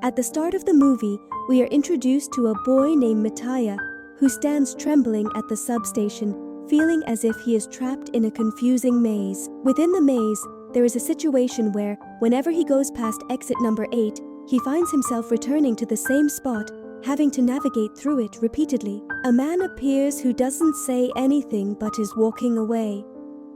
At the start of the movie, we are introduced to a boy named Mitaya who stands trembling at the substation, feeling as if he is trapped in a confusing maze. Within the maze, there is a situation where, whenever he goes past exit number 8, he finds himself returning to the same spot, having to navigate through it repeatedly. A man appears who doesn't say anything but is walking away.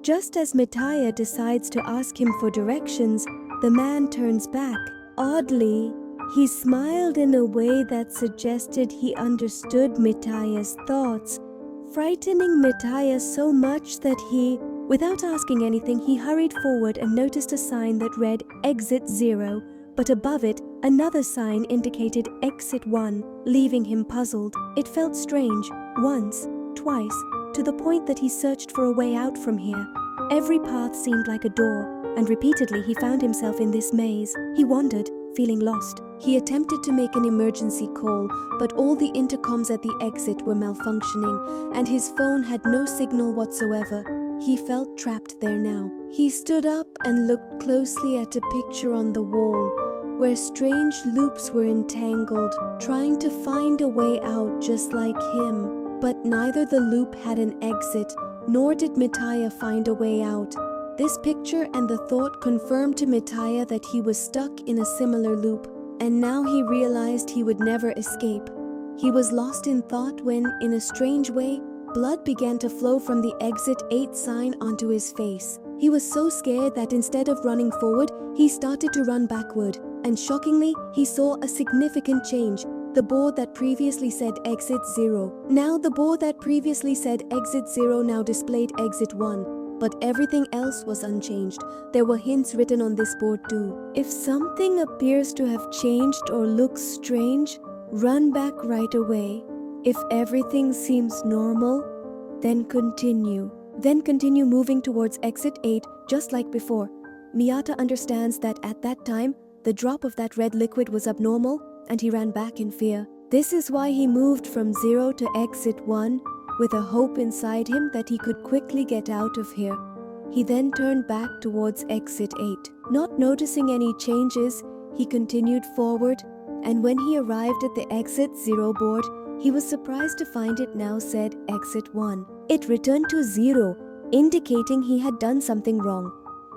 Just as Mitaya decides to ask him for directions, the man turns back. Oddly, he smiled in a way that suggested he understood Mitaya's thoughts, frightening Mitaya so much that he, without asking anything, he hurried forward and noticed a sign that read Exit 0, but above it, another sign indicated Exit 1, leaving him puzzled. It felt strange, once, twice, to the point that he searched for a way out from here. Every path seemed like a door, and repeatedly he found himself in this maze. He wandered, feeling lost. He attempted to make an emergency call, but all the intercoms at the exit were malfunctioning, and his phone had no signal whatsoever. He felt trapped there now. He stood up and looked closely at a picture on the wall, where strange loops were entangled, trying to find a way out just like him. But neither the loop had an exit, nor did Mitaya find a way out. This picture and the thought confirmed to Mitaya that he was stuck in a similar loop, and now he realized he would never escape. He was lost in thought when, in a strange way, blood began to flow from the Exit 8 sign onto his face. He was so scared that instead of running forward, he started to run backward, and shockingly, he saw a significant change. The board that previously said Exit 0. Now the board that previously said Exit 0 now displayed Exit 1. But everything else was unchanged. There were hints written on this board too. If something appears to have changed or looks strange, run back right away. If everything seems normal, then continue. Then continue moving towards Exit 8 just like before. Miyata understands that at that time, the drop of that red liquid was abnormal, and he ran back in fear. This is why he moved from 0 to Exit 1, with a hope inside him that he could quickly get out of here. He then turned back towards Exit 8. Not noticing any changes, he continued forward, and when he arrived at the Exit 0 board, he was surprised to find it now said Exit 1. It returned to 0, indicating he had done something wrong.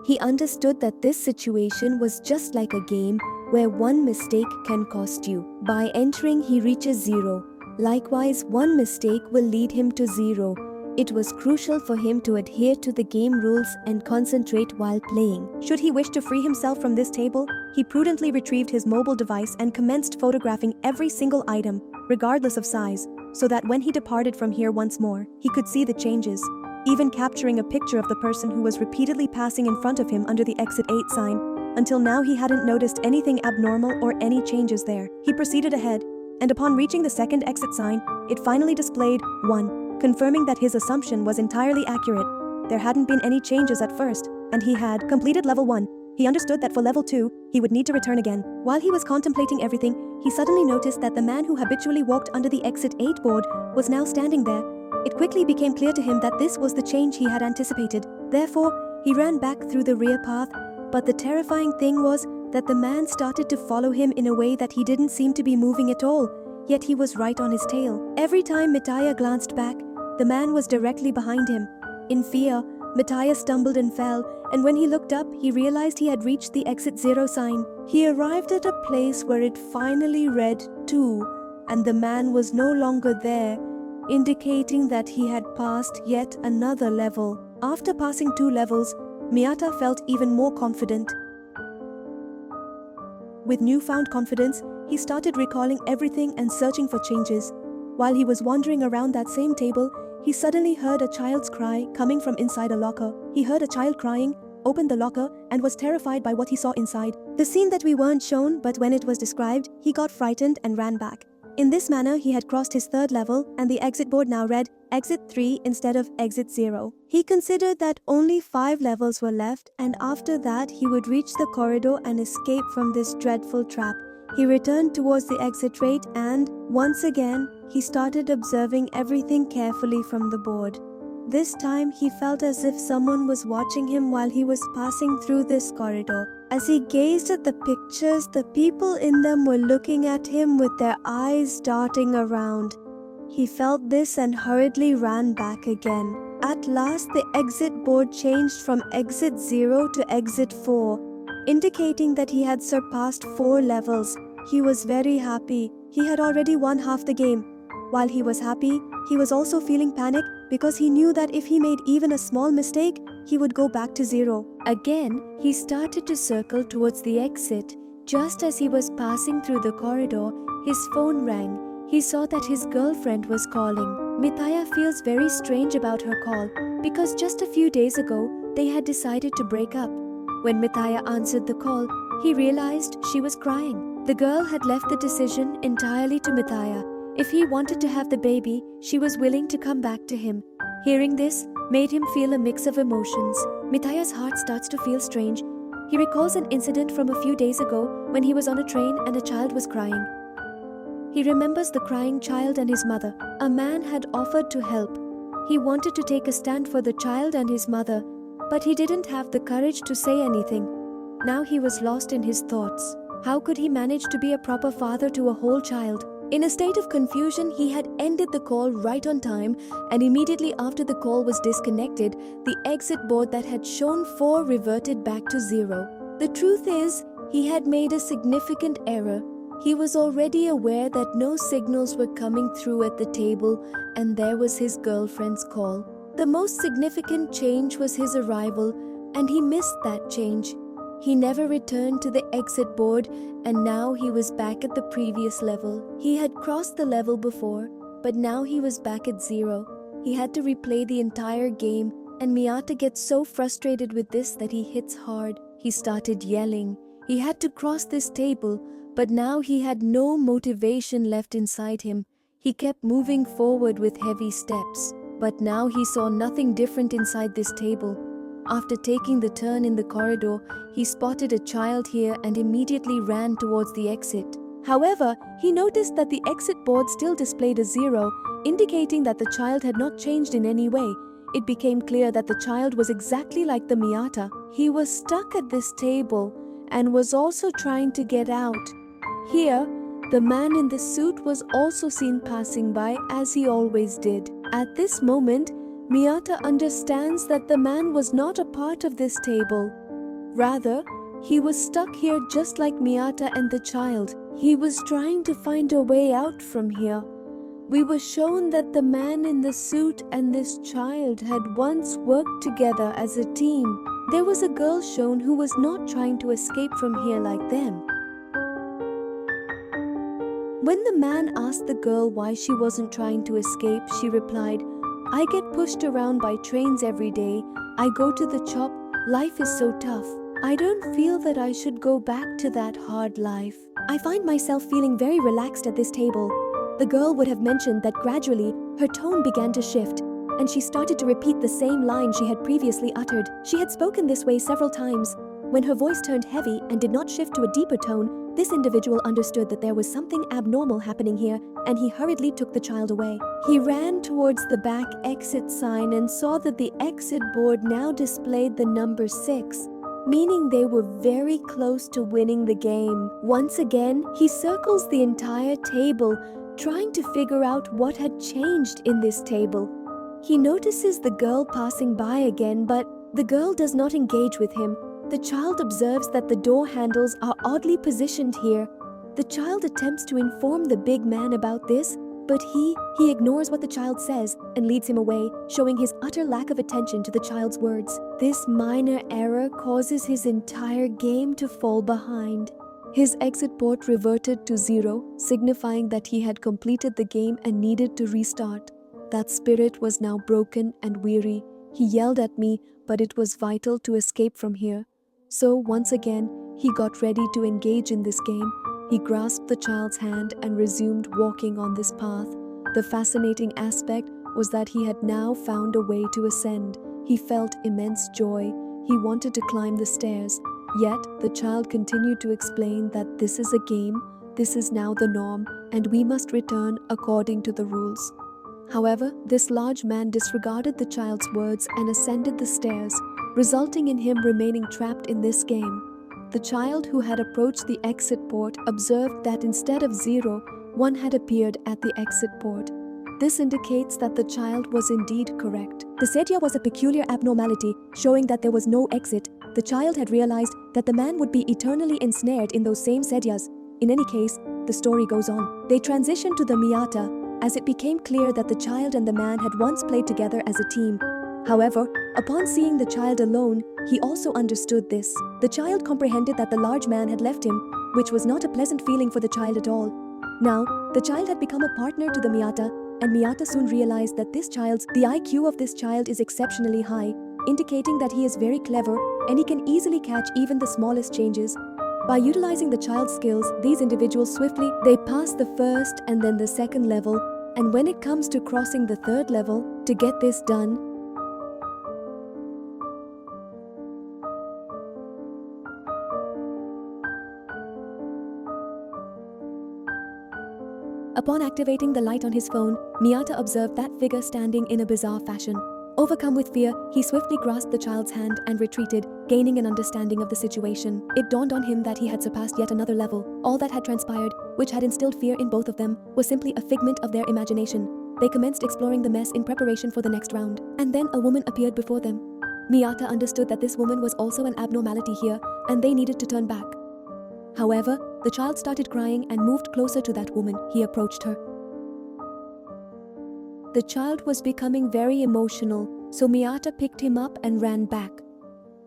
He understood that this situation was just like a game where one mistake can cost you. By entering, he reaches 0. Likewise, one mistake will lead him to 0. It was crucial for him to adhere to the game rules and concentrate while playing. Should he wish to free himself from this table, he prudently retrieved his mobile device and commenced photographing every single item, regardless of size, so that when he departed from here once more, he could see the changes, even capturing a picture of the person who was repeatedly passing in front of him under the Exit 8 sign. Until now, he hadn't noticed anything abnormal or any changes there. He proceeded ahead, and upon reaching the second exit sign, it finally displayed 1, confirming that his assumption was entirely accurate. There hadn't been any changes at first, and he had completed level 1. He understood that for level 2, he would need to return again. While he was contemplating everything, he suddenly noticed that the man who habitually walked under the Exit 8 board was now standing there. It quickly became clear to him that this was the change he had anticipated. Therefore, he ran back through the rear path, but the terrifying thing was that the man started to follow him in a way that he didn't seem to be moving at all, yet he was right on his tail. Every time Mitaya glanced back, the man was directly behind him. In fear, Mitaya stumbled and fell, and when he looked up, he realized he had reached the Exit 0 sign. He arrived at a place where it finally read 2, and the man was no longer there, indicating that he had passed yet another level. After passing 2 levels, Miyata felt even more confident. With newfound confidence, he started recalling everything and searching for changes. While he was wandering around that same table, he suddenly heard a child's cry coming from inside a locker. He heard a child crying, opened the locker, and was terrified by what he saw inside. The scene that we weren't shown, but when it was described, he got frightened and ran back. In this manner, he had crossed his 3rd level, and the exit board now read Exit 3 instead of Exit 0. He considered that only 5 levels were left, and after that, he would reach the corridor and escape from this dreadful trap. He returned towards the exit rate and, once again, he started observing everything carefully from the board. This time he felt as if someone was watching him while he was passing through this corridor. As he gazed at the pictures, the people in them were looking at him with their eyes darting around. He felt this and hurriedly ran back again. At last, the exit board changed from exit 0 to exit 4, indicating that he had surpassed 4 levels. He was very happy. He had already won half the game. While he was happy, he was also feeling panic because he knew that if he made even a small mistake, he would go back to 0. Again, he started to circle towards the exit. Just as he was passing through the corridor, his phone rang. He saw that his girlfriend was calling. Mitaya feels very strange about her call because just a few days ago, they had decided to break up. When Mitaya answered the call, he realized she was crying. The girl had left the decision entirely to Mitaya. If he wanted to have the baby, she was willing to come back to him. Hearing this made him feel a mix of emotions. Mitaya's heart starts to feel strange. He recalls an incident from a few days ago when he was on a train and a child was crying. He remembers the crying child and his mother. A man had offered to help. He wanted to take a stand for the child and his mother, but he didn't have the courage to say anything. Now he was lost in his thoughts. How could he manage to be a proper father to a whole child? In a state of confusion, he had ended the call right on time, and immediately after the call was disconnected, the exit board that had shown 4 reverted back to 0. The truth is, he had made a significant error. He was already aware that no signals were coming through at the table, and there was his girlfriend's call. The most significant change was his arrival, and he missed that change. He never returned to the exit board, and now he was back at the previous level. He had crossed the level before, but now he was back at 0. He had to replay the entire game, and Miyata gets so frustrated with this that he hits hard. He started yelling. He had to cross this table, but now he had no motivation left inside him. He kept moving forward with heavy steps, but now he saw nothing different inside this table. After taking the turn in the corridor, he spotted a child here and immediately ran towards the exit. However, he noticed that the exit board still displayed a 0, indicating that the child had not changed in any way. It became clear that the child was exactly like the Miyata. He was stuck at this table and was also trying to get out. Here, the man in the suit was also seen passing by as he always did. At this moment, Miyata understands that the man was not a part of this table. Rather, he was stuck here just like Miyata and the child. He was trying to find a way out from here. We were shown that the man in the suit and this child had once worked together as a team. There was a girl shown who was not trying to escape from here like them. When the man asked the girl why she wasn't trying to escape, she replied, "I get pushed around by trains every day. I go to the shop. Life is so tough. I don't feel that I should go back to that hard life. I find myself feeling very relaxed at this table." The girl would have mentioned that gradually her tone began to shift, and she started to repeat the same line she had previously uttered. She had spoken this way several times. When her voice turned heavy and did not shift to a deeper tone, this individual understood that there was something abnormal happening here, and he hurriedly took the child away. He ran towards the back exit sign and saw that the exit board now displayed the number 6, meaning they were very close to winning the game. Once again, he circles the entire table, trying to figure out what had changed in this table. He notices the girl passing by again, but the girl does not engage with him. The child observes that the door handles are oddly positioned here. The child attempts to inform the big man about this, but he ignores what the child says and leads him away, showing his utter lack of attention to the child's words. This minor error causes his entire game to fall behind. His exit board reverted to 0, signifying that he had completed the game and needed to restart. That spirit was now broken and weary. He yelled at me, but it was vital to escape from here. So once again, he got ready to engage in this game. He grasped the child's hand and resumed walking on this path. The fascinating aspect was that he had now found a way to ascend. He felt immense joy. He wanted to climb the stairs. Yet, the child continued to explain that this is a game, this is now the norm, and we must return according to the rules. However, this large man disregarded the child's words and ascended the stairs, resulting in him remaining trapped in this game. The child who had approached the exit port observed that instead of 0, 1 had appeared at the exit port. This indicates that the child was indeed correct. The sedia was a peculiar abnormality, showing that there was no exit. The child had realized that the man would be eternally ensnared in those same sedias. In any case, the story goes on. They transitioned to the Miyata, as it became clear that the child and the man had once played together as a team. However, upon seeing the child alone, he also understood this. The child comprehended that the large man had left him, which was not a pleasant feeling for the child at all. Now, the child had become a partner to the Miyata, and Miyata soon realized that the IQ of this child is exceptionally high, indicating that he is very clever and he can easily catch even the smallest changes. By utilizing the child's skills, these individuals they pass the first and then the second level, and when it comes to crossing the third level, to get this done, upon activating the light on his phone, Miyata observed that figure standing in a bizarre fashion. Overcome with fear, he swiftly grasped the child's hand and retreated, gaining an understanding of the situation. It dawned on him that he had surpassed yet another level. All that had transpired, which had instilled fear in both of them, was simply a figment of their imagination. They commenced exploring the mess in preparation for the next round. And then a woman appeared before them. Miyata understood that this woman was also an abnormality here, and they needed to turn back. However, the child started crying and moved closer to that woman. He approached her. The child was becoming very emotional, so Miyata picked him up and ran back.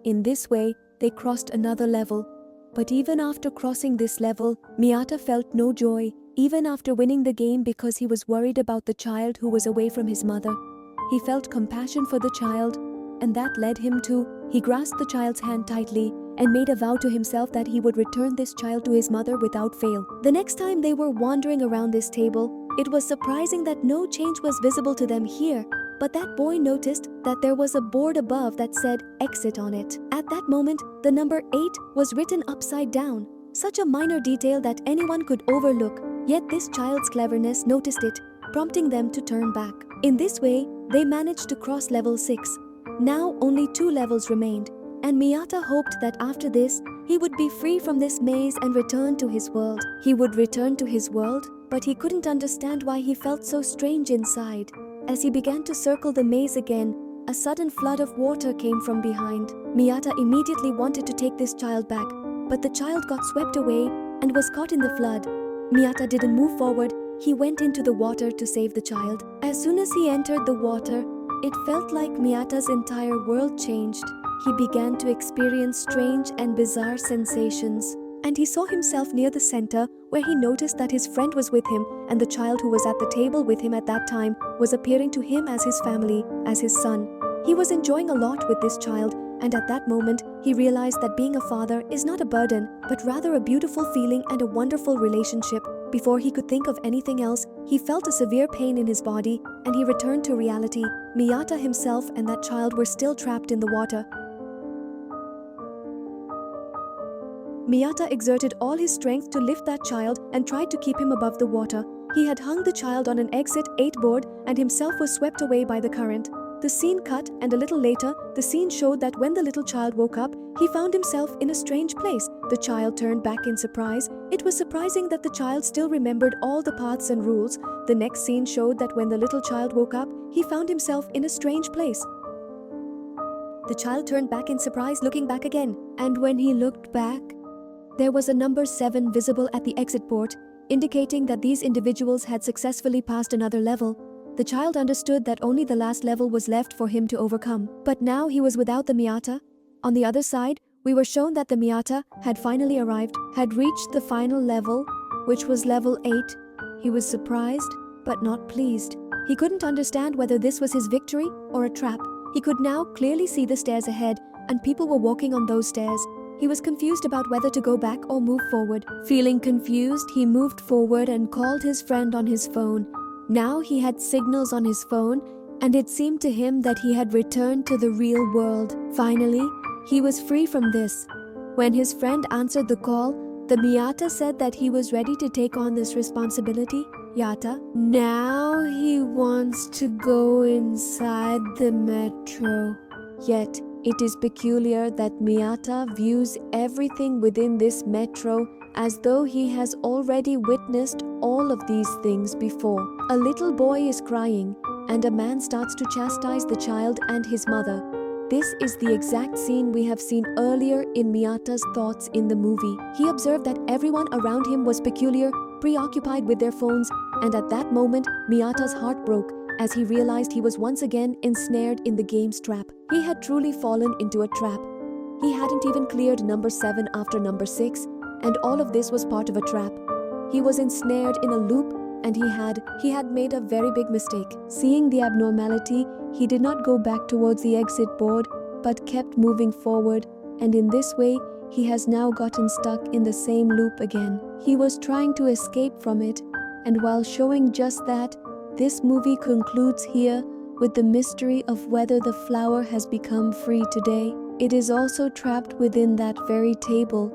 In this way, they crossed another level. But even after crossing this level, Miyata felt no joy, even after winning the game, because he was worried about the child who was away from his mother. He felt compassion for the child, and that led him to, he grasped the child's hand tightly and made a vow to himself that he would return this child to his mother without fail. The next time they were wandering around this table, it was surprising that no change was visible to them here, but that boy noticed that there was a board above that said exit on it. At that moment, the number 8 was written upside down, such a minor detail that anyone could overlook, yet this child's cleverness noticed it, prompting them to turn back. In this way, they managed to cross level 6. Now only 2 levels remained, and Miyata hoped that after this, he would be free from this maze and return to his world. He would return to his world, but he couldn't understand why he felt so strange inside. As he began to circle the maze again, a sudden flood of water came from behind. Miyata immediately wanted to take this child back, but the child got swept away and was caught in the flood. Miyata didn't move forward. He went into the water to save the child. As soon as he entered the water, it felt like Miyata's entire world changed. He began to experience strange and bizarre sensations, and he saw himself near the center, where he noticed that his friend was with him, and the child who was at the table with him at that time was appearing to him as his family, as his son. He was enjoying a lot with this child, and at that moment, he realized that being a father is not a burden, but rather a beautiful feeling and a wonderful relationship. Before he could think of anything else, he felt a severe pain in his body, and he returned to reality. Miyata himself and that child were still trapped in the water. Miyata exerted all his strength to lift that child and tried to keep him above the water. He had hung the child on an exit 8 board and himself was swept away by the current. The scene cut, and a little later, the scene showed that when the little child woke up, he found himself in a strange place. The child turned back in surprise. It was surprising that the child still remembered all the paths and rules. The next scene showed that when the little child woke up, he found himself in a strange place. The child turned back in surprise, looking back again. And when he looked back, there was a number 7 visible at the exit port, indicating that these individuals had successfully passed another level. The child understood that only the last level was left for him to overcome. But now he was without the Miyata. On the other side, we were shown that the Miyata had finally arrived, had reached the final level, which was level 8. He was surprised, but not pleased. He couldn't understand whether this was his victory or a trap. He could now clearly see the stairs ahead, and people were walking on those stairs. He was confused about whether to go back or move forward. Feeling confused, he moved forward and called his friend on his phone. Now he had signals on his phone, and it seemed to him that he had returned to the real world. Finally, he was free from this. When his friend answered the call, The Miyata said that he was ready to take on this responsibility. Yata, now he wants to go inside the metro. Yet, it is peculiar that Miyata views everything within this metro as though he has already witnessed all of these things before. A little boy is crying, and a man starts to chastise the child and his mother. This is the exact scene we have seen earlier in Miyata's thoughts in the movie. He observed that everyone around him was peculiar, preoccupied with their phones, and at that moment, Miyata's heart broke as he realized he was once again ensnared in the game's trap. He had truly fallen into a trap. He hadn't even cleared number 7 after number 6, and all of this was part of a trap. He was ensnared in a loop, and he had made a very big mistake. Seeing the abnormality, he did not go back towards the exit board, but kept moving forward, and in this way, he has now gotten stuck in the same loop again. He was trying to escape from it, and while showing just that, this movie concludes here with the mystery of whether the flower has become free today. It is also trapped within that very table.